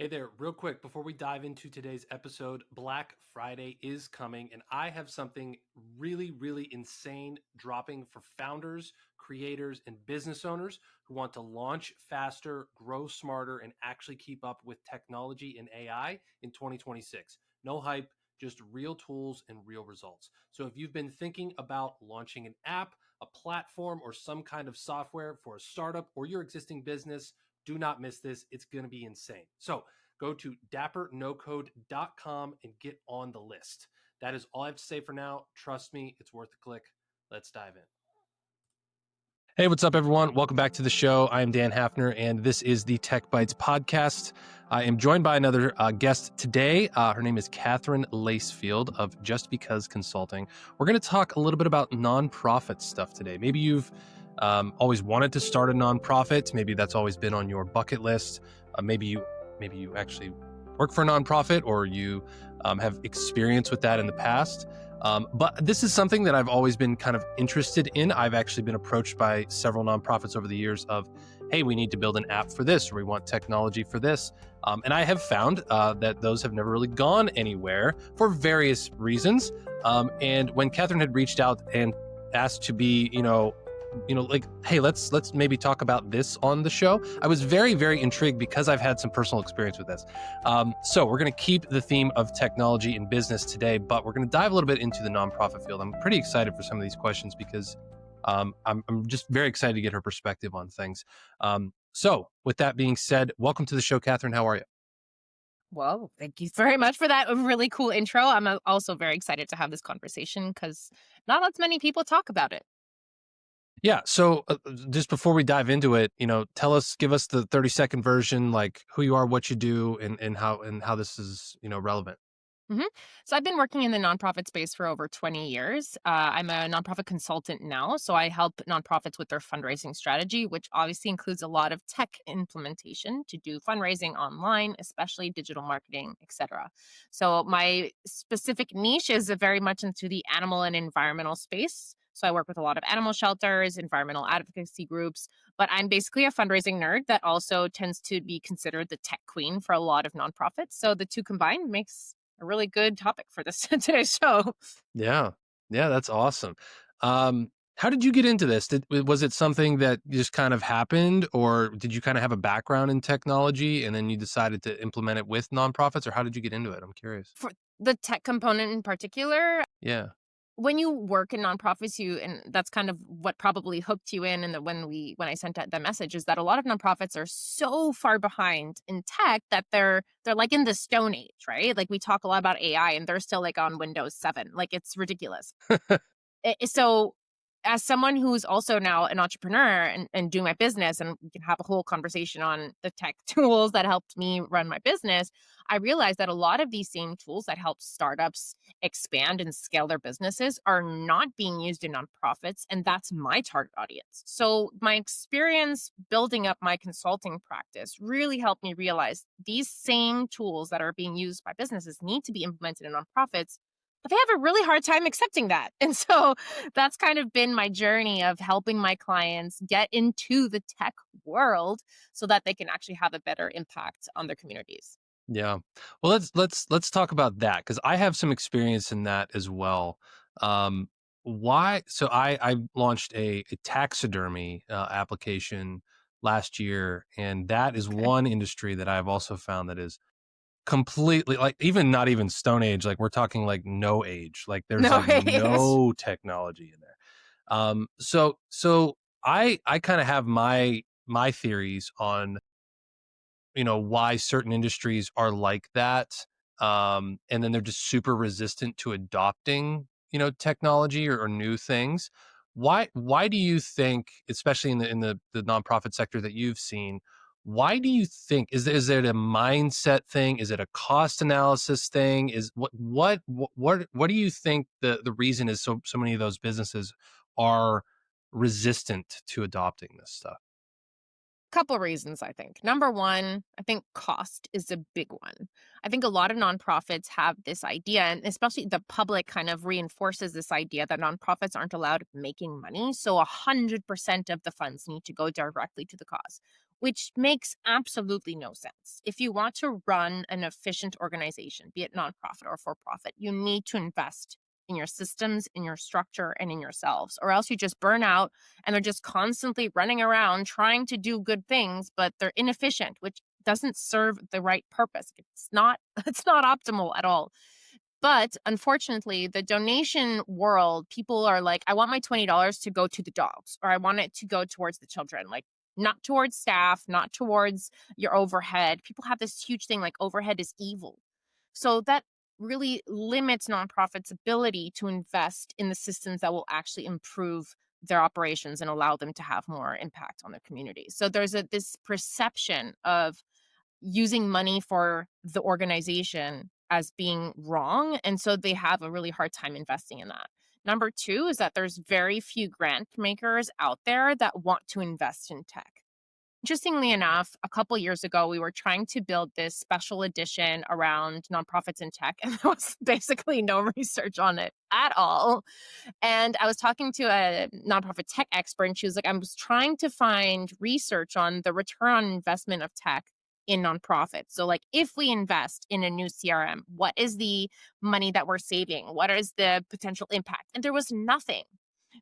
Hey there, real quick, before we dive into today's episode, Black Friday is coming, and I have something really insane dropping for founders, creators, and business owners who want to launch faster, grow smarter, and actually keep up with technology and AI in 2026. No hype, just real tools and real results. So if you've been thinking about launching an app, a platform, or some kind of software for a startup or your existing business, do not miss this. It's going to be insane. So go to dapperNoCode.com and get on the list. That is all I have to say for now. Trust me, it's worth a click. Let's dive in. Hey, what's up, everyone? Welcome back to the show. I am Dan Hafner, and this is the Tech Bytes podcast. I am joined by another guest today. Her name is Katherine Lacefield of Just Because Consulting. We're going to talk a little bit about nonprofit stuff today. Maybe you've always wanted to start a nonprofit. Maybe that's always been on your bucket list. Maybe you actually work for a nonprofit, or you have experience with that in the past. But this is something that I've always been kind of interested in. I've actually been approached by several nonprofits over the years of, hey, we need to build an app for this, or we want technology for this. And I have found that those have never really gone anywhere for various reasons. And when Katherine had reached out and asked to be, like, hey, let's maybe talk about this on the show, I was very intrigued because I've had some personal experience with this. So we're going to keep the theme of technology and business today, but we're going to dive a little bit into the nonprofit field. I'm pretty excited for some of these questions because I'm just very excited to get her perspective on things. So with that being said, welcome to the show, Katherine. How are you? Well, thank you very much for that really cool intro. I'm also very excited to have this conversation because not as many people talk about it. Yeah. So just before we dive into it, give us the 30-second version, like who you are, what you do, and how this is, relevant. hmm So I've been working in the nonprofit space for over 20 years. I'm a nonprofit consultant now, so I help nonprofits with their fundraising strategy, which obviously includes a lot of tech implementation to do fundraising online, especially digital marketing, etc. So my specific niche is very much into the animal and environmental space. So I work with a lot of animal shelters, environmental advocacy groups, but I'm basically a fundraising nerd that also tends to be considered the tech queen for a lot of nonprofits. So the two combined makes a really good topic for this today's show. Yeah. Yeah, that's awesome. How did you get into this? Was it something that just kind of happened, or did you kind of have a background in technology and then you decided to implement it with nonprofits, or how did you get into it? I'm curious. For the tech component in particular, Yeah. when you work in nonprofits, and that's kind of what probably hooked you in. And when I sent out the message is that a lot of nonprofits are so far behind in tech that they're like in the Stone Age, right? Like we talk a lot about AI, and they're still like on Windows 7. Like it's ridiculous. So as someone who's also now an entrepreneur and doing my business, and we can have a whole conversation on the tech tools that helped me run my business, I realized that a lot of these same tools that help startups expand and scale their businesses are not being used in nonprofits, and that's my target audience. So my experience building up my consulting practice really helped me realize these same tools that are being used by businesses need to be implemented in nonprofits, but they have a really hard time accepting that. And so that's kind of been my journey of helping my clients get into the tech world so that they can actually have a better impact on their communities. Yeah. Well, let's talk about that because I have some experience in that as well. Um, why? So I launched a taxidermy application last year, and that is Okay. one industry that I've also found that is completely, like, even not even Stone Age, like we're talking like no age, like there's No, like yes. no technology in there. So I kind of have my theories on why certain industries are like that, and then they're just super resistant to adopting technology or new things. Why do you think, especially in the nonprofit sector that you've seen, why do you think, is it a mindset thing, is it a cost analysis thing, is what do you think the reason is so many of those businesses are resistant to adopting this stuff? Couple reasons, I think. Number one, I think cost is a big one. I think a lot of nonprofits have this idea, and especially the public kind of reinforces this idea that nonprofits aren't allowed making money. So 100% of the funds need to go directly to the cause, which makes absolutely no sense. If you want to run an efficient organization, be it nonprofit or for profit, you need to invest in your systems, in your structure, and in yourselves, or else you just burn out and they're just constantly running around trying to do good things, but they're inefficient, which doesn't serve the right purpose. It's not it's not optimal at all. But unfortunately, the donation world, people are like, I want my $20 to go to the dogs, or I want it to go towards the children, like not towards staff, not towards your overhead. People have this huge thing like overhead is evil. So that really limits nonprofits' ability to invest in the systems that will actually improve their operations and allow them to have more impact on their community. So there's this perception of using money for the organization as being wrong. And so they have a really hard time investing in that. Number two is that there's very few grant makers out there that want to invest in tech. Interestingly enough, a couple years ago, we were trying to build this special edition around nonprofits in tech, and there was basically no research on it at all. And I was talking to a nonprofit tech expert, and she was like, I was trying to find research on the return on investment of tech in nonprofits. So, like, if we invest in a new CRM, what is the money that we're saving? What is the potential impact? And there was nothing.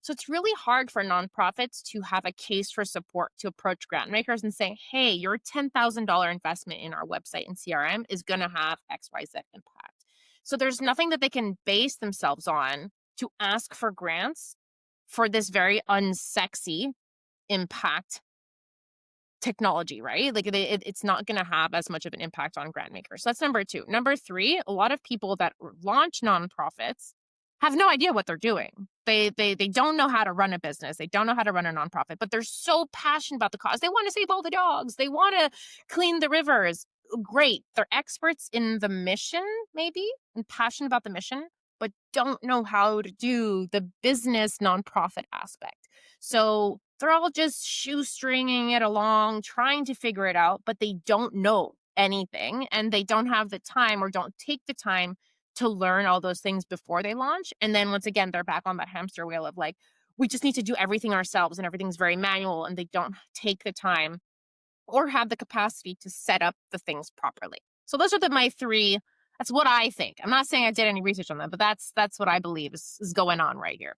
So it's really hard for nonprofits to have a case for support to approach grant makers and say, hey, your $10,000 investment in our website and CRM is going to have XYZ impact. So there's nothing that they can base themselves on to ask for grants for this very unsexy impact technology, right? Like it's not going to have as much of an impact on grant makers. So that's number two. Number three, a lot of people that launch nonprofits have no idea what they're doing. They don't know how to run a business. They don't know how to run a nonprofit, but they're so passionate about the cause. They want to save all the dogs. They want to clean the rivers. Great. They're experts in the mission, maybe, and passionate about the mission, but don't know how to do the business nonprofit aspect. So they're all just shoestringing it along, trying to figure it out, but they don't know anything and they don't have the time or don't take the time to learn all those things before they launch. And then once again, they're back on that hamster wheel of like, we just need to do everything ourselves and everything's very manual, and they don't take the time or have the capacity to set up the things properly. So those are my three. That's what I think. I'm not saying I did any research on that, but that's what I believe is going on right here.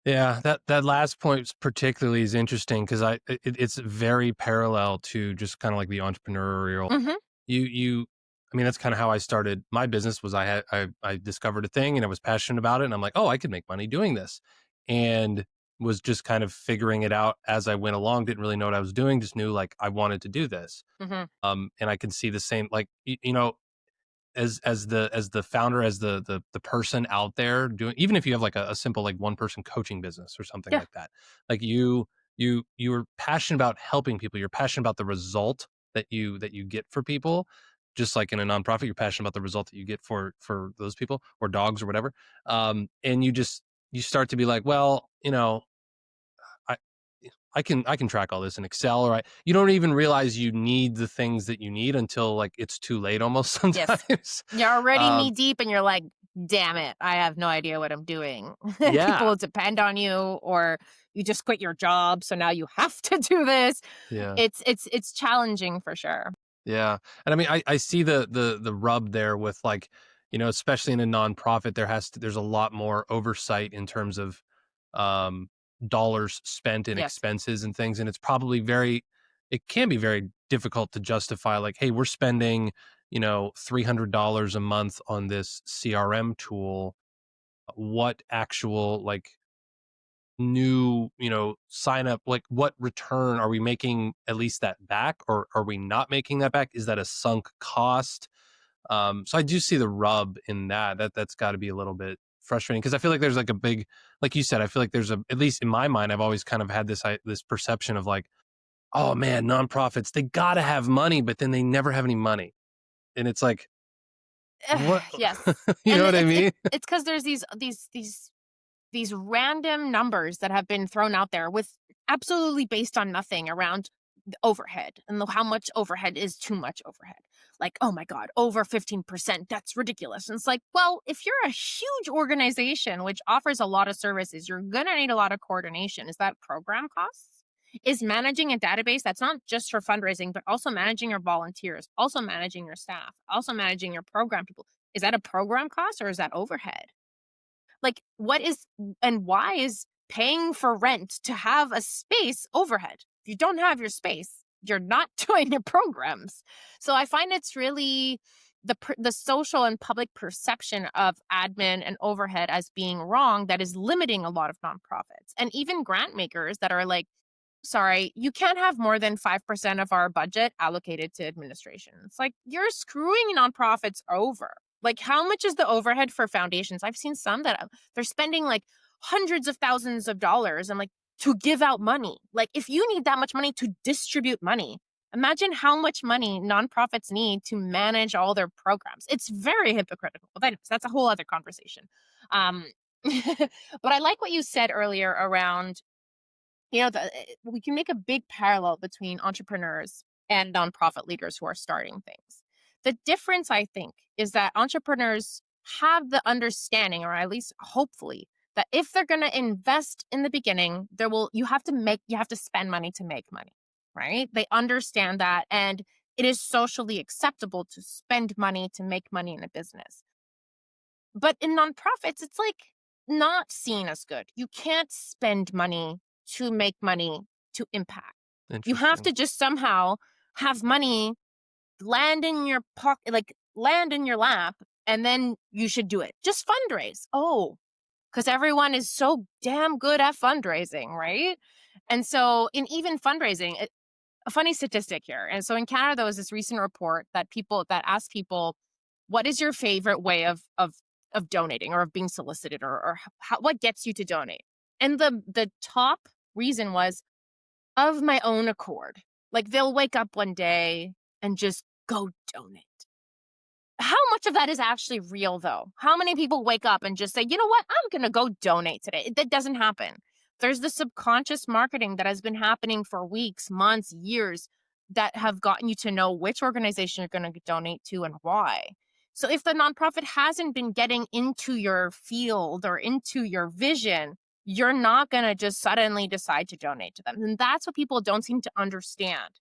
Yeah, that last point particularly is interesting because it's very parallel to just kind of like the entrepreneurial. Hmm. You I mean, that's kind of how I started my business. Was I discovered a thing and I was passionate about it, and I'm like, oh, I could make money doing this, and was just kind of figuring it out as I went along. Didn't really know what I was doing, just knew like I wanted to do this. Hmm. And I can see the same, like as the founder, as the person out there doing, even if you have like a simple like one person coaching business or something Yeah. like that, like you're passionate about helping people, you're passionate about the result that you get for people, just like in a nonprofit you're passionate about the result that you get for those people or dogs or whatever. And you start to be like, well, I I can track all this in Excel, or you don't even realize you need the things that you need until like it's too late almost Yes. sometimes. You're already um, knee deep and you're like, damn it, I have no idea what I'm doing. yeah, People depend on you, or you just quit your job. So now you have to do this. yeah, It's challenging for sure. yeah. And I mean, I see the rub there with like, especially in a nonprofit, there's a lot more oversight in terms of um, dollars spent in Yes. expenses and things, and it can be very difficult to justify like, hey, we're spending $300 a month on this CRM tool. What actual like new sign up, like what return are we making, at least that back, or are we not making that back? Is that a sunk cost? So I do see the rub in that's got to be a little bit frustrating, because I feel like there's like a big, like you said, I feel like there's at least in my mind, I've always kind of had this perception of like, oh man, nonprofits, they gotta have money, but then they never have any money, and it's like, what? Yes. You know And what I mean? it's because there's these random numbers that have been thrown out there with absolutely based on nothing around the overhead and how much overhead is too much overhead. Like, oh my God, over 15%, that's ridiculous. And it's like, well, if you're a huge organization which offers a lot of services, you're going to need a lot of coordination. Is that program costs? is managing a database that's not just for fundraising, but also managing your volunteers, also managing your staff, also managing your program people. Is that a program cost or is that overhead? Like, what is and why is paying for rent to have a space overhead? If you don't have your space, you're not doing your programs. So I find it's really the social and public perception of admin and overhead as being wrong that is limiting a lot of nonprofits and even grant makers that are like, sorry, you can't have more than 5% of our budget allocated to administration. It's like you're screwing nonprofits over. Like, how much is the overhead for foundations? I've seen some that they're spending like hundreds of thousands of dollars and like to give out money. Like, if you need that much money to distribute money, imagine how much money nonprofits need to manage all their programs. It's very hypocritical. But that's a whole other conversation. But I like what you said earlier around we can make a big parallel between entrepreneurs and nonprofit leaders who are starting things. The difference, I think, is that entrepreneurs have the understanding, or at least hopefully, that if they're going to invest in the beginning, you have to spend money to make money, right? They understand that, and it is socially acceptable to spend money to make money in a business. But in nonprofits, it's like not seen as good. You can't spend money to make money to impact. You have to just somehow have money land in your pocket, like land in your lap, and then you should do it. Just fundraise. Oh, because everyone is so damn good at fundraising, right? And so in even fundraising, a funny statistic here. And so in Canada, there was this recent report that asked people, what is your favorite way of donating or of being solicited or what gets you to donate? And the top reason was of my own accord. Like, they'll wake up one day and just go donate. How much of that is actually real, though? How many people wake up and just say, you know what, I'm going to go donate today? That doesn't happen. There's the subconscious marketing that has been happening for weeks, months, years that have gotten you to know which organization you're going to donate to and why. So if the nonprofit hasn't been getting into your field or into your vision, you're not going to just suddenly decide to donate to them. And that's what people don't seem to understand.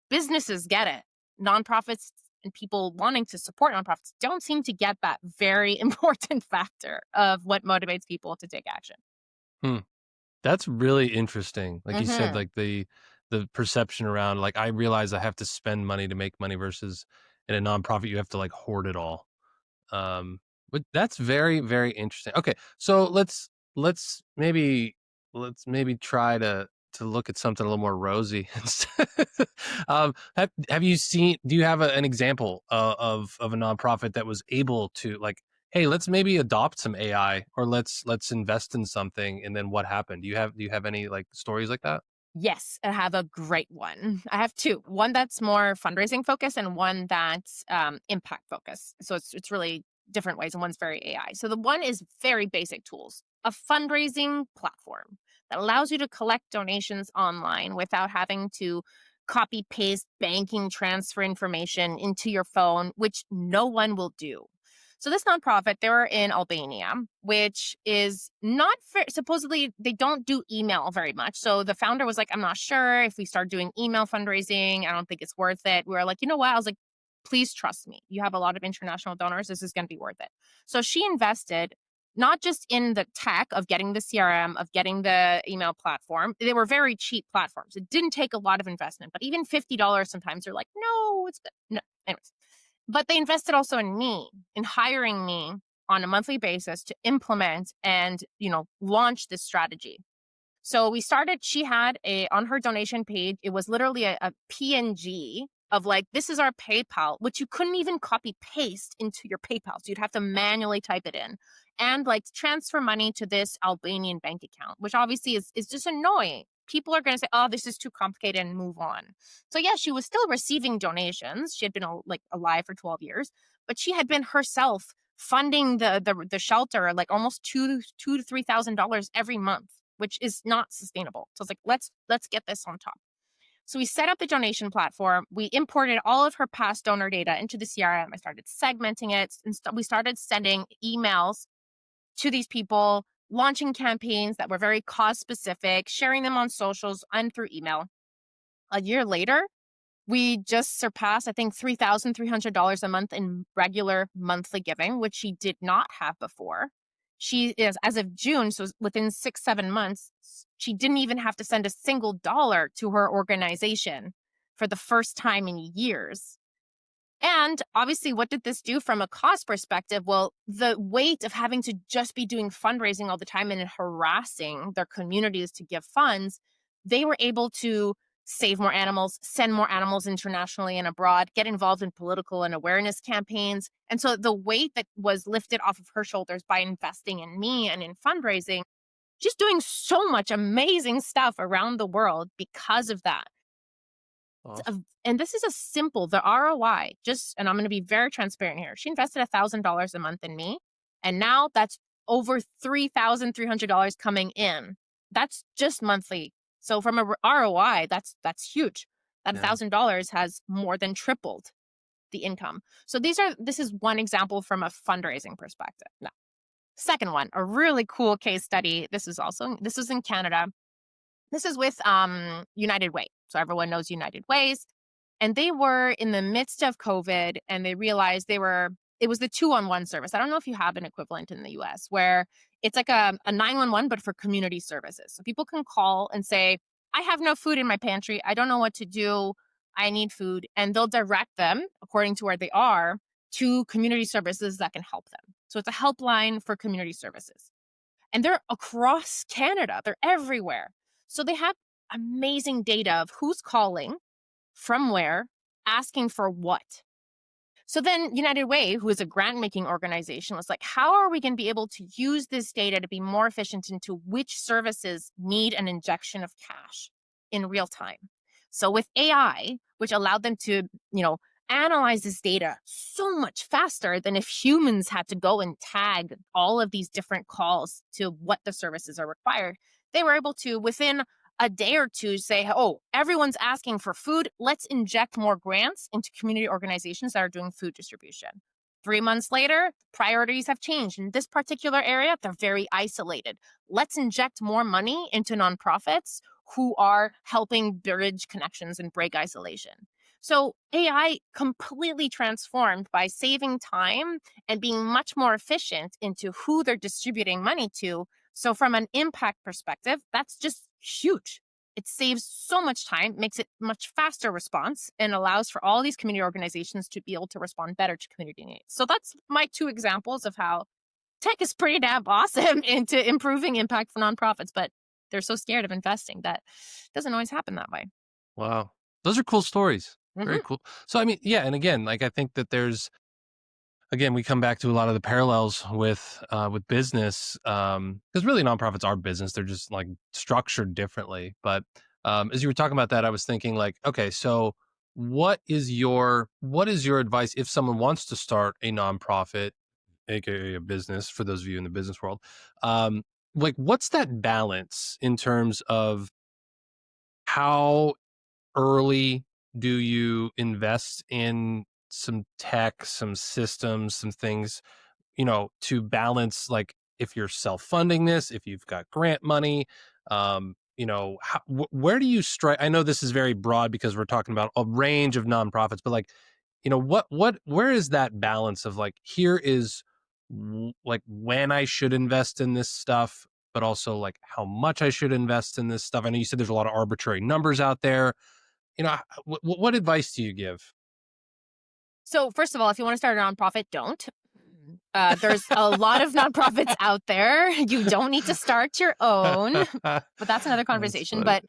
Businesses get it. Nonprofits and people wanting to support nonprofits don't seem to get that very important factor of what motivates people to take action. That's really interesting. Like you said, like the perception around, like, I realize I have to spend money to make money versus in a nonprofit, you have to like hoard it all. But that's very, very interesting. Okay. So let's maybe try to look at something a little more rosy. Have you seen, do you have an example of a nonprofit that was able to, like, hey, let's maybe adopt some AI, or let's invest in something, and then what happened? Do you have any like stories like that? Yes, I have a great one. I have two. One that's more fundraising focused and one that's impact focused. So it's really different ways, and one's very AI. So the one is very basic tools, a fundraising platform that allows you to collect donations online without having to copy paste banking transfer information into your phone, which no one will do. So this nonprofit, they were in Albania, which is not supposedly they don't do email very much. So the founder was like, I'm not sure if we start doing email fundraising, I don't think it's worth it. We were like, you know what? I was like, please trust me. You have a lot of international donors. This is going to be worth it. So she invested not just in the tech of getting the CRM, of getting the email platform. They were very cheap platforms. It didn't take a lot of investment, but even $50 sometimes they're like, no, it's good. No. Anyways. But they invested also in me, in hiring me on a monthly basis to implement and, launch this strategy. So we started, she had on her donation page, it was literally a PNG of like, this is our PayPal, which you couldn't even copy paste into your PayPal. So you'd have to manually type it in and like transfer money to this Albanian bank account, which obviously is just annoying. People are going to say, oh, this is too complicated and move on. So yeah, she was still receiving donations. She had been alive for 12 years, but she had been herself funding the shelter like almost $2,000 to $3,000 every month, which is not sustainable. So it's like, let's get this on top. So we set up the donation platform. We imported all of her past donor data into the CRM. I started segmenting it, and we started sending emails to these people launching campaigns that were very cause specific, sharing them on socials and through email. A year later, we just surpassed, I think, $3,300 a month in regular monthly giving, which she did not have before. She is, as of June, so within 6-7 months, she didn't even have to send a single dollar to her organization for the first time in years. And obviously, what did this do from a cost perspective? Well, the weight of having to just be doing fundraising all the time and harassing their communities to give funds, they were able to save more animals, send more animals internationally and abroad, get involved in political and awareness campaigns. And so the weight that was lifted off of her shoulders by investing in me and in fundraising, she's doing so much amazing stuff around the world because of that. Awesome. And this is a simple, the ROI, and I'm going to be very transparent here. She invested $1,000 a month in me, and now that's over $3,300 coming in. That's just monthly. So from a ROI, that's huge. That $1,000 has more than tripled the income. So this is one example from a fundraising perspective. Now, second one, a really cool case study. This is in Canada. This is with United Way. So everyone knows United Ways. And they were in the midst of COVID, and they realized it was the 211 service. I don't know if you have an equivalent in the US where it's like a 911, but for community services. So people can call and say, I have no food in my pantry. I don't know what to do. I need food. And they'll direct them, according to where they are, to community services that can help them. So it's a helpline for community services. And they're across Canada. They're everywhere. So they have amazing data of who's calling, from where, asking for what. So then United Way, who is a grant-making organization, was like, how are we going to be able to use this data to be more efficient into which services need an injection of cash in real time? So with AI, which allowed them to, analyze this data so much faster than if humans had to go and tag all of these different calls to what the services are required, they were able to, within a day or two, say, oh, everyone's asking for food. Let's inject more grants into community organizations that are doing food distribution. 3 months later, priorities have changed. In this particular area, they're very isolated. Let's inject more money into nonprofits who are helping bridge connections and break isolation. So AI completely transformed by saving time and being much more efficient into who they're distributing money to. So from an impact perspective, that's just huge. It saves so much time, makes it much faster response, and allows for all these community organizations to be able to respond better to community needs. So that's my 2 examples of how tech is pretty damn awesome into improving impact for nonprofits, but they're so scared of investing that it doesn't always happen that way. Wow. Those are cool stories. Very Mm-hmm. cool. So, I mean, yeah. And again, like, I think that again, we come back to a lot of the parallels with business, because really nonprofits are business. They're just like structured differently. But as you were talking about that, I was thinking like, okay, so what is your advice if someone wants to start a nonprofit, aka a business, for those of you in the business world? Like, what's that balance in terms of how early do you invest in some tech, some systems, some things, to balance, like, if you're self-funding this, if you've got grant money, where do you strike? I know this is very broad because we're talking about a range of nonprofits, but like, where is that balance of like, here is like when I should invest in this stuff, but also like how much I should invest in this stuff? I know you said there's a lot of arbitrary numbers out there. What advice do you give? So first of all, if you want to start a nonprofit, don't. There's a lot of nonprofits out there. You don't need to start your own, but that's another conversation. But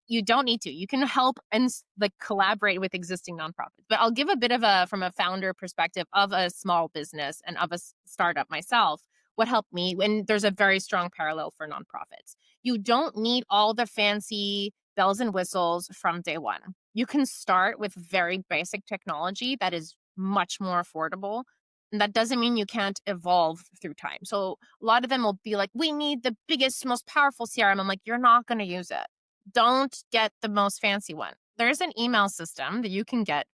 you don't need to. You can help and like collaborate with existing nonprofits. But I'll give a bit of from a founder perspective of a small business and of a startup myself. What helped me, and there's a very strong parallel for nonprofits. You don't need all the fancy bells and whistles from day one. You can start with very basic technology that is much more affordable. And that doesn't mean you can't evolve through time. So a lot of them will be like, we need the biggest, most powerful CRM. I'm like, you're not going to use it. Don't get the most fancy one. There's an email system that you can get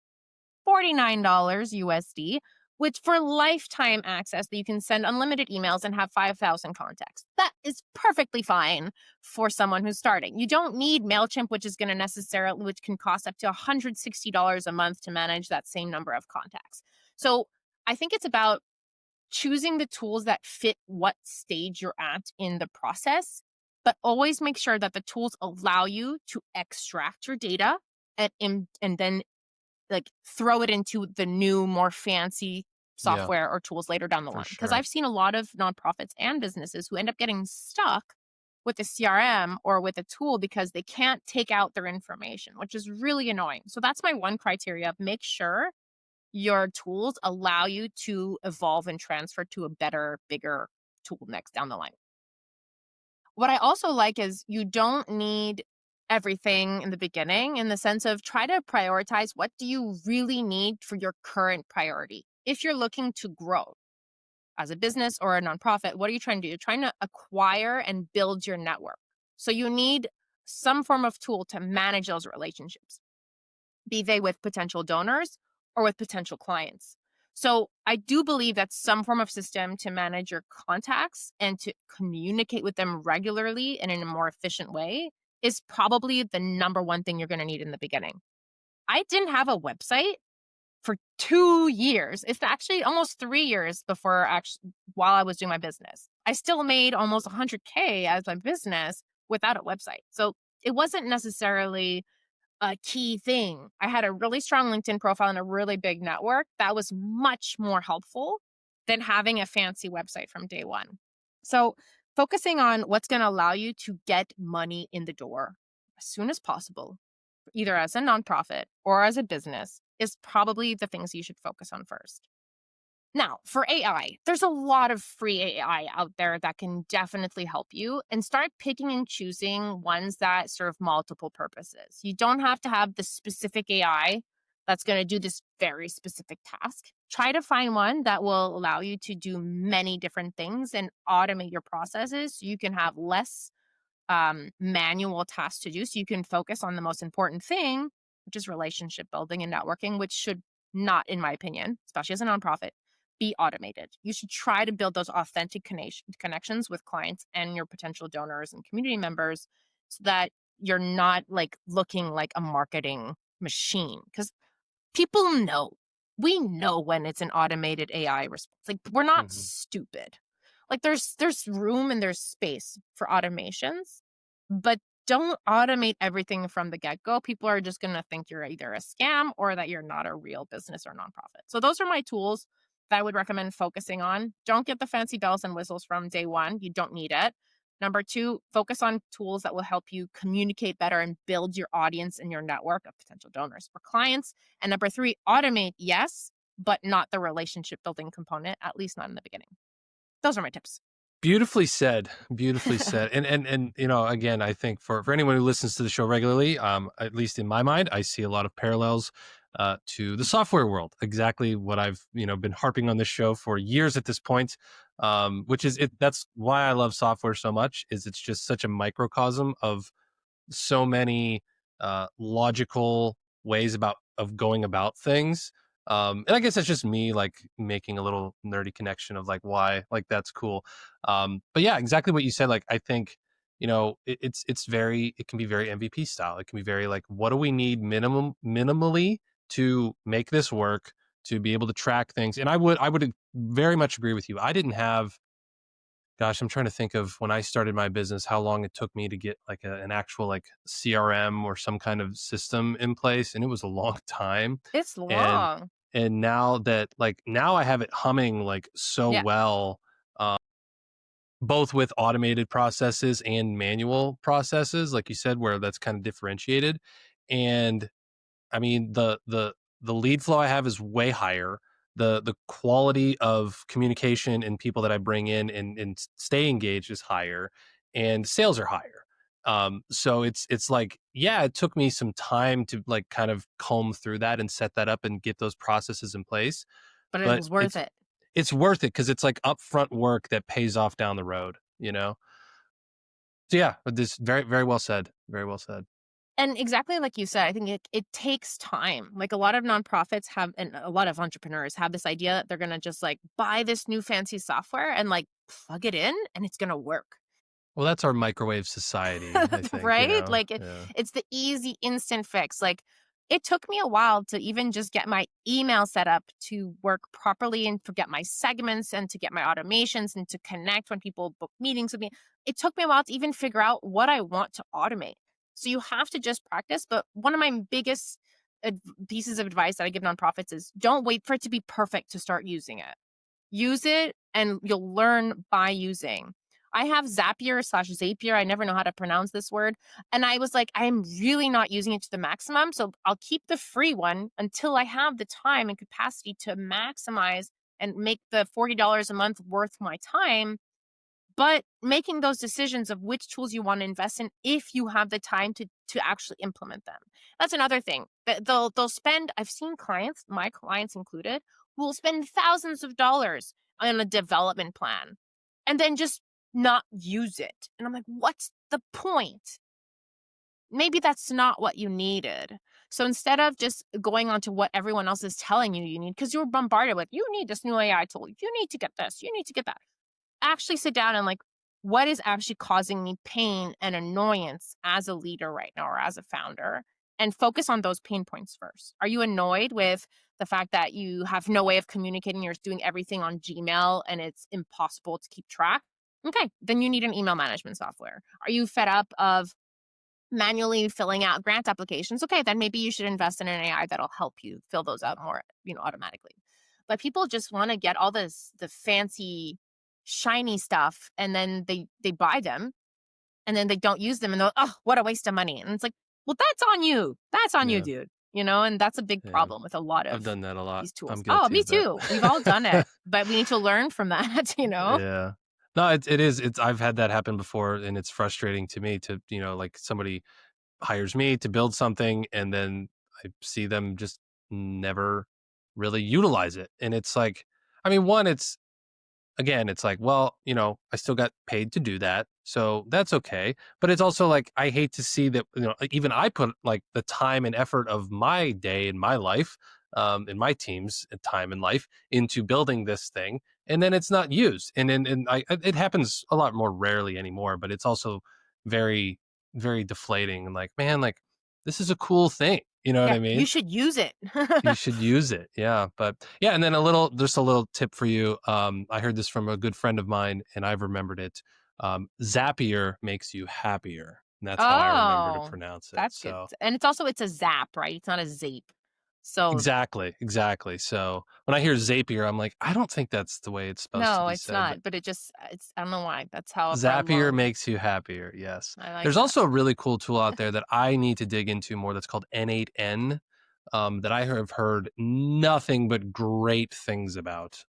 $49 USD which for lifetime access that you can send unlimited emails and have 5,000 contacts. That is perfectly fine for someone who's starting. You don't need MailChimp, which can cost up to $160 a month to manage that same number of contacts. So I think it's about choosing the tools that fit what stage you're at in the process, but always make sure that the tools allow you to extract your data and then like throw it into the new, more fancy Yeah, software or tools later down the for line. Because sure. I've seen a lot of nonprofits and businesses who end up getting stuck with a CRM or with a tool because they can't take out their information, which is really annoying. So that's my one criteria: make sure your tools allow you to evolve and transfer to a better, bigger tool next down the line. What I also like is you don't need everything in the beginning, in the sense of try to prioritize what do you really need for your current priority. If you're looking to grow as a business or a nonprofit, what are you trying to do? You're trying to acquire and build your network. So you need some form of tool to manage those relationships, be they with potential donors or with potential clients. So I do believe that some form of system to manage your contacts and to communicate with them regularly and in a more efficient way is probably the number one thing you're going to need in the beginning. I didn't have a website for 2 years. It's actually almost 3 years before actually while I was doing my business. I still made almost 100K as my business without a website. So it wasn't necessarily a key thing. I had a really strong LinkedIn profile and a really big network that was much more helpful than having a fancy website from day one. So, focusing on what's going to allow you to get money in the door as soon as possible, either as a nonprofit or as a business, is probably the things you should focus on first. Now, for AI, there's a lot of free AI out there that can definitely help you, and start picking and choosing ones that serve multiple purposes. You don't have to have the specific AI that's going to do this very specific task. Try to find one that will allow you to do many different things and automate your processes so you can have less manual tasks to do. So you can focus on the most important thing, which is relationship building and networking, which should not, in my opinion, especially as a nonprofit, be automated. You should try to build those authentic connections with clients and your potential donors and community members so that you're not like looking like a marketing machine. Because people know, we know when it's an automated AI response. Like, we're not Hmm. stupid. Like, there's room and there's space for automations, but don't automate everything from the get-go. People are just going to think you're either a scam or that you're not a real business or nonprofit. So those are my tools that I would recommend focusing on. Don't get the fancy bells and whistles from day one. You don't need it. Number two, focus on tools that will help you communicate better and build your audience and your network of potential donors or clients. And number three, automate, yes, but not the relationship building component, at least not in the beginning. Those are my tips. Beautifully said. Beautifully said. And again, I think for anyone who listens to the show regularly, at least in my mind, I see a lot of parallels to the software world. Exactly what I've been harping on this show for years at this point. Which is it. That's why I love software so much. Is it's just such a microcosm of so many logical ways of going about things. And I guess that's just me like making a little nerdy connection of like why like that's cool. But yeah, exactly what you said. Like I think it can be very MVP style. It can be very like what do we need minimally to make this work, to be able to track things. And I would very much agree with you. I didn't have, gosh, I'm trying to think of when I started my business, how long it took me to get like an actual like CRM or some kind of system in place. And it was a long time. It's And, long. and now I have it humming like so Yeah. well, um, both with automated processes and manual processes, like you said, where that's kind of differentiated. And I mean, the lead flow I have is way higher. The quality of communication and people that I bring in and stay engaged is higher, and sales are higher. So it's like, yeah, it took me some time to like kind of comb through that and set that up and get those processes in place, But it but was worth it. it's worth it because it's like upfront work that pays off down the road. So yeah, but this very very well said. Very well said. And exactly like you said, I think it takes time. Like a lot of nonprofits have, and a lot of entrepreneurs have this idea that they're going to just like buy this new fancy software and like plug it in and it's going to work. Well, that's our microwave society, I think, Right? Like Yeah. it's the easy instant fix. Like it took me a while to even just get my email set up to work properly and to get my segments and to get my automations and to connect when people book meetings with me. It took me a while to even figure out what I want to automate. So you have to just practice. But one of my biggest pieces of advice that I give nonprofits is don't wait for it to be perfect to start using it. Use it and you'll learn by using. I have Zapier/Zapier. I never know how to pronounce this word. And I was like, I'm really not using it to the maximum. So I'll keep the free one until I have the time and capacity to maximize and make the $40 a month worth my time. But making those decisions of which tools you want to invest in if you have the time to actually implement them. That's another thing. They'll spend, I've seen clients, my clients included, who will spend thousands of dollars on a development plan and then just not use it. And I'm like, what's the point? Maybe that's not what you needed. So instead of just going on to what everyone else is telling you need, because you're bombarded with, you need this new AI tool, you need to get this, you need to get that, actually sit down and like, what is actually causing me pain and annoyance as a leader right now or as a founder, and focus on those pain points first. Are you annoyed with the fact that you have no way of communicating, you're doing everything on Gmail and it's impossible to keep track? Okay, then you need an email management software. Are you fed up of manually filling out grant applications? Okay, then maybe you should invest in an AI that'll help you fill those out more, automatically. But people just want to get all the fancy, shiny stuff, and then they buy them, and then they don't use them, and they're, oh, what a waste of money. And it's like, well, that's on you. That's on you, Yeah. dude. And that's a big Yeah. problem with a lot I've of done that a lot. these tools. I'm Oh, guilty me of that. too. We've all done it, but we need to learn from that. Yeah. No, it is. I've had that happen before, and it's frustrating to me to, like somebody hires me to build something, and then I see them just never really utilize it. And it's like, I mean, one, it's like, well, I still got paid to do that. So that's okay. But it's also like, I hate to see that, like, even I put like the time and effort of my day in my life, in my team's time in life into building this thing. And then it's not used. It happens a lot more rarely anymore, but it's also very, very deflating. And like, man, like this is a cool thing. You know what Yeah, I you mean? should use it. You should use it. Yeah. But yeah. And then just a little tip for you. I heard this from a good friend of mine and I've remembered it. Zapier makes you happier. And that's how I remember to Oh, pronounce it. that's good. So And it's a zap, right? It's not a zape. So exactly. Exactly. So when I hear Zapier, I'm like, I don't think that's the way it's supposed to no, be it's said, but not. But I don't know why. That's how for a Zapier long. makes you happier. Yes. I like There's that. also a really cool tool out there that I need to dig into more that's called N8N. That I have heard nothing but great things about.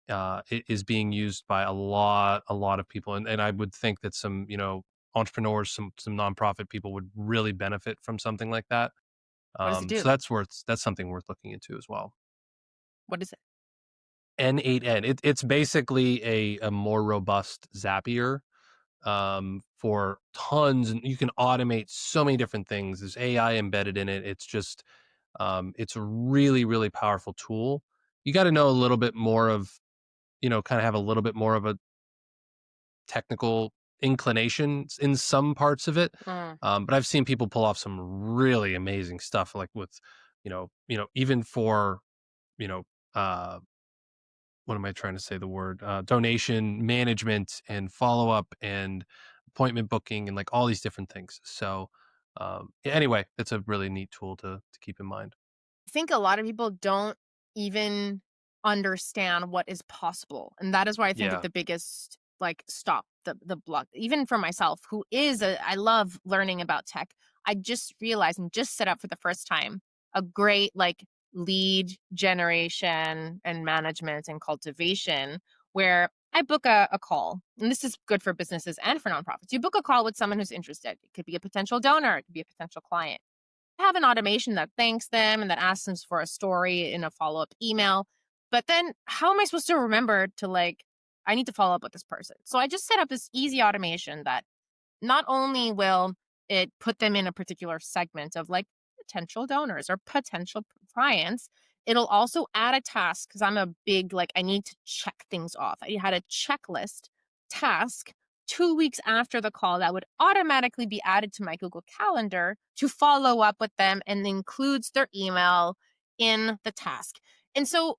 It is being used by a lot of people, and I would think that some entrepreneurs, some nonprofit people would really benefit from something like that. What does it So do? that's something worth looking into as well. What is it? N8N. It's basically a more robust Zapier, for tons, and you can automate so many different things. There's AI embedded in it. It's just it's a really, really powerful tool. You got to know a little bit more of, kind of have a little bit more of a technical inclination in some parts of it. Mm. But I've seen people pull off some really amazing stuff, like with, even for, you know, uh, what am I trying to say? The word donation management and follow up and appointment booking and like all these different things. So, yeah, anyway, it's a really neat tool to keep in mind. I think a lot of people don't even understand what is possible. And that is why I think Yeah. the biggest like stop the block, even for myself, who is I love learning about tech. I just realized and just set up for the first time a great like lead generation and management and cultivation where I book a call. And this is good for businesses and for nonprofits. You book a call with someone who's interested. It could be a potential donor, it could be a potential client. Have an automation that thanks them and that asks them for a story in a follow-up email. But then how am I supposed to remember to like, I need to follow up with this person? So I just set up this easy automation that not only will it put them in a particular segment of like potential donors or potential clients. It'll also add a task because I'm a big, like, I need to check things off. I had a checklist task 2 weeks after the call that would automatically be added to my Google Calendar to follow up with them and includes their email in the task. And so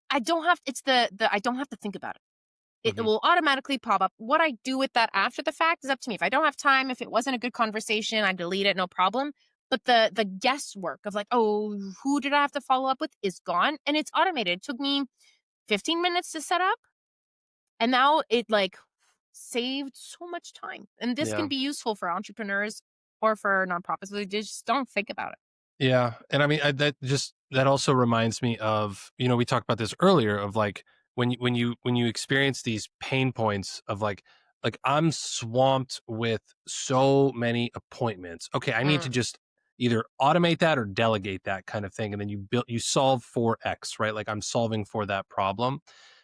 I don't have it's the I don't have to think about it. It Hmm. will automatically pop up. What I do with that after the fact is up to me. If I don't have time, if it wasn't a good conversation, I delete it, no problem. But the guesswork of like, oh, who did I have to follow up with is gone. And it's automated. It took me 15 minutes to set up. And now it like saved so much time. And this Yeah. can be useful for entrepreneurs or for nonprofits. They just don't think about it. Yeah, and I mean that also reminds me of, we talked about this earlier, of like when you experience these pain points of like I'm swamped with so many appointments. Okay, I need to Mm, just either automate that or delegate that kind of thing, and then you solve for X, right? Like I'm solving for that problem.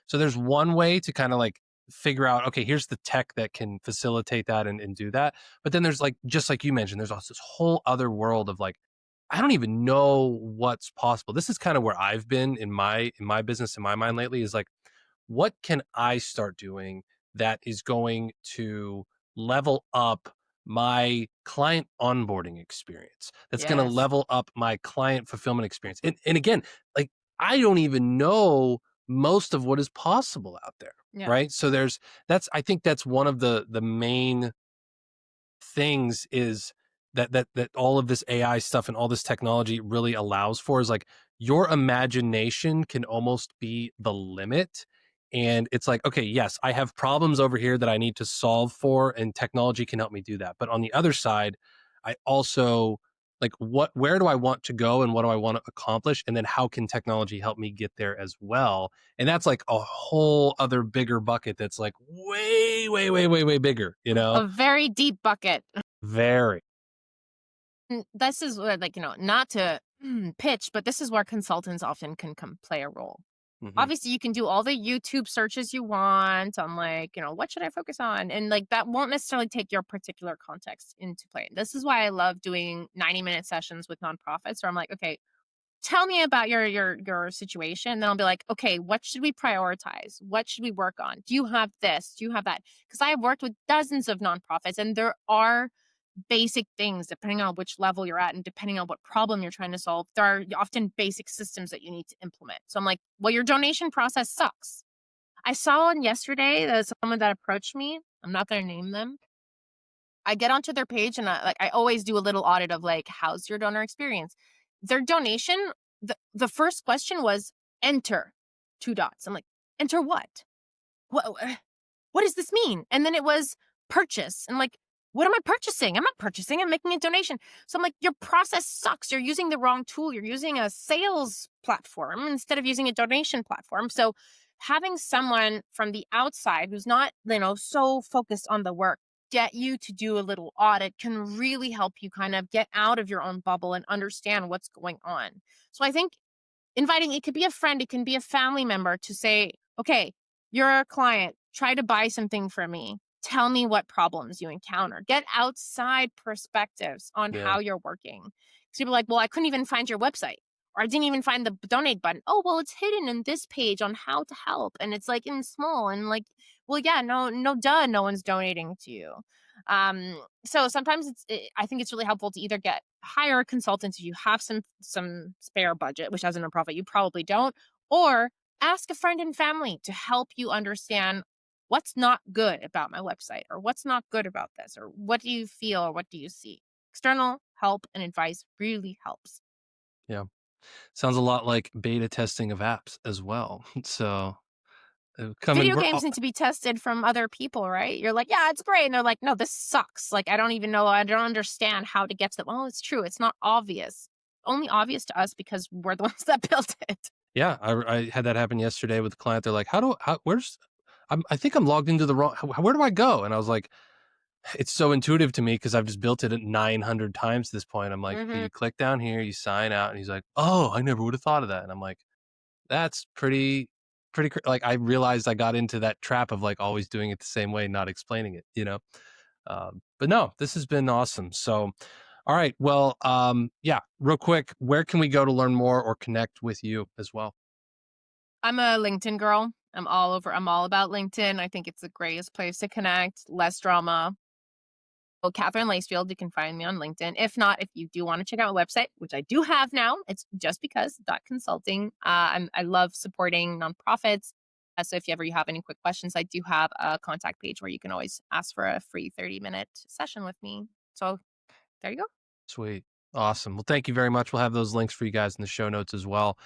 So there's one way to kind of like figure out, okay, here's the tech that can facilitate that and do that. But then there's like, just like you mentioned, there's also this whole other world of like, I don't even know what's possible. This is kind of where I've been in my business, in my mind lately, is like, what can I start doing that is going to level up my client onboarding experience? That's going to yes. level up my client fulfillment experience. And again, like I don't even know most of what is possible out there, Yeah. right? So I think that's one of the main things is that all of this AI stuff and all this technology really allows for, is like your imagination can almost be the limit. And it's like, okay, yes, I have problems over here that I need to solve for, and technology can help me do that. But on the other side, I also like, where do I want to go and what do I want to accomplish? And then how can technology help me get there as well? And that's like a whole other bigger bucket that's like way, way, way, way, way bigger, you know? A very deep bucket. Very. This is where, like, not to pitch, but this is where consultants often can come play a role. Mhm. Obviously, you can do all the YouTube searches you want on, like, what should I focus on? And, like, that won't necessarily take your particular context into play. This is why I love doing 90-minute sessions with nonprofits where I'm like, okay, tell me about your situation. Then I'll be like, okay, what should we prioritize? What should we work on? Do you have this? Do you have that? Because I have worked with dozens of nonprofits, and there are basic things depending on which level you're at and depending on what problem you're trying to solve. There are often basic systems that you need to implement. So I'm like, well, your donation process sucks. I saw one yesterday that someone that approached me. I'm not going to name them. I get onto their page and I always do a little audit of like, how's your donor experience? Their donation, the first question was enter two dots. I'm like, enter what? What? What does this mean? And then it was purchase. And like, what am I purchasing? I'm not purchasing, I'm making a donation. So I'm like, your process sucks. You're using the wrong tool. You're using a sales platform instead of using a donation platform. So having someone from the outside who's not, so focused on the work, get you to do a little audit can really help you kind of get out of your own bubble and understand what's going on. So I think inviting, it could be a friend, it can be a family member, to say, okay, you're a client, try to buy something from me. Tell me what problems you encounter. Get outside perspectives on Yeah. how you're working. Because people are like, well, I couldn't even find your website, or I didn't even find the donate button. Oh, well, it's hidden in this page on how to help. And it's like in small and like, well, yeah, no, duh, no one's donating to you. So sometimes I think it's really helpful to either hire a consultant if you have some spare budget, which as a nonprofit you probably don't, or ask a friend and family to help you understand what's not good about my website, or what's not good about this, or what do you feel, or what do you see. External help and advice really helps. Yeah. Sounds a lot like beta testing of apps as well. So, Video we're games all need to be tested from other people, right? You're like, yeah, it's great. And they're like, no, this sucks. Like, I don't even know. I don't understand how to get to them. Well, it's true. It's not obvious. Only obvious to us because we're the ones that built it. yeah, I had that happen yesterday with a client. They're like, where's I think I'm logged into the wrong, where do I go? And I was like, it's so intuitive to me because I've just built it at 900 times at this point. I'm like, okay, Hmm. you click down here, you sign out. And he's like, oh, I never would have thought of that. And I'm like, that's like, I realized I got into that trap of like always doing it the same way, not explaining it, you know? But no, this has been awesome. So, all right. Well, yeah, real quick, where can we go to learn more or connect with you as well? I'm a LinkedIn girl. I'm all over. I'm all about LinkedIn. I think it's the greatest place to connect. Less drama. Well, Katherine Lacefield, you can find me on LinkedIn. If not, if you do want to check out my website, which I do have now, it's justbecause.consulting. I love supporting nonprofits. So if you ever have any quick questions, I do have a contact page where you can always ask for a free 30-minute session with me. So there you go. Sweet. Awesome. Well, thank you very much. We'll have those links for you guys in the show notes as well.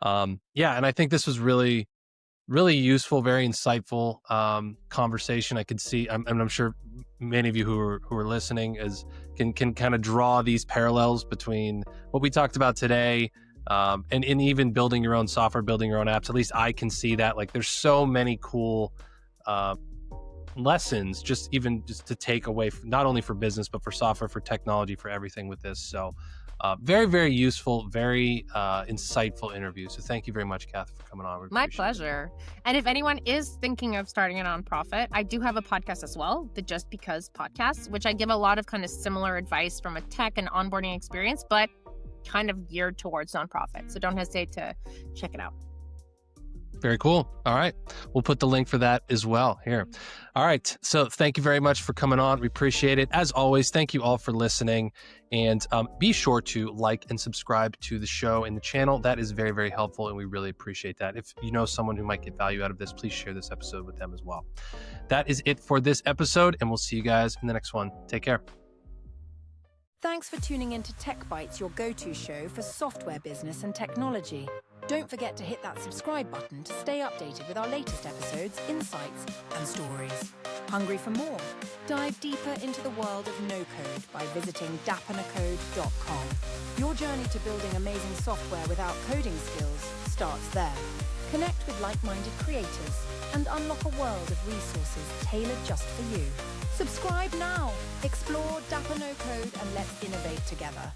Yeah, and I think this was really useful, very insightful conversation. I could see, and I'm sure many of you who are listening can kind of draw these parallels between what we talked about today, and even building your own software, building your own apps. At least I can see that. Like, there's so many cool lessons, just to take away, not only for business but for software, for technology, for everything with this. So very, very useful, very insightful interview. So thank you very much, Kath, for coming on. My pleasure. And if anyone is thinking of starting a nonprofit, I do have a podcast as well, the Just Because podcast, which I give a lot of kind of similar advice from a tech and onboarding experience, but kind of geared towards nonprofits. So don't hesitate to check it out. Very cool. All right. We'll put the link for that as well here. All right. So thank you very much for coming on. We appreciate it. As always, thank you all for listening. And be sure to like and subscribe to the show and the channel. That is very, very helpful, and we really appreciate that. If you know someone who might get value out of this, please share this episode with them as well. That is it for this episode, and we'll see you guys in the next one. Take care. Thanks for tuning in to Tech Bytes, your go-to show for software business and technology. Don't forget to hit that subscribe button to stay updated with our latest episodes, insights, and stories. Hungry for more? Dive deeper into the world of no-code by visiting dapanacode.com. Your journey to building amazing software without coding skills starts there. Connect with like-minded creators and unlock a world of resources tailored just for you. Subscribe now. Explore Dapper No Code and let's innovate together.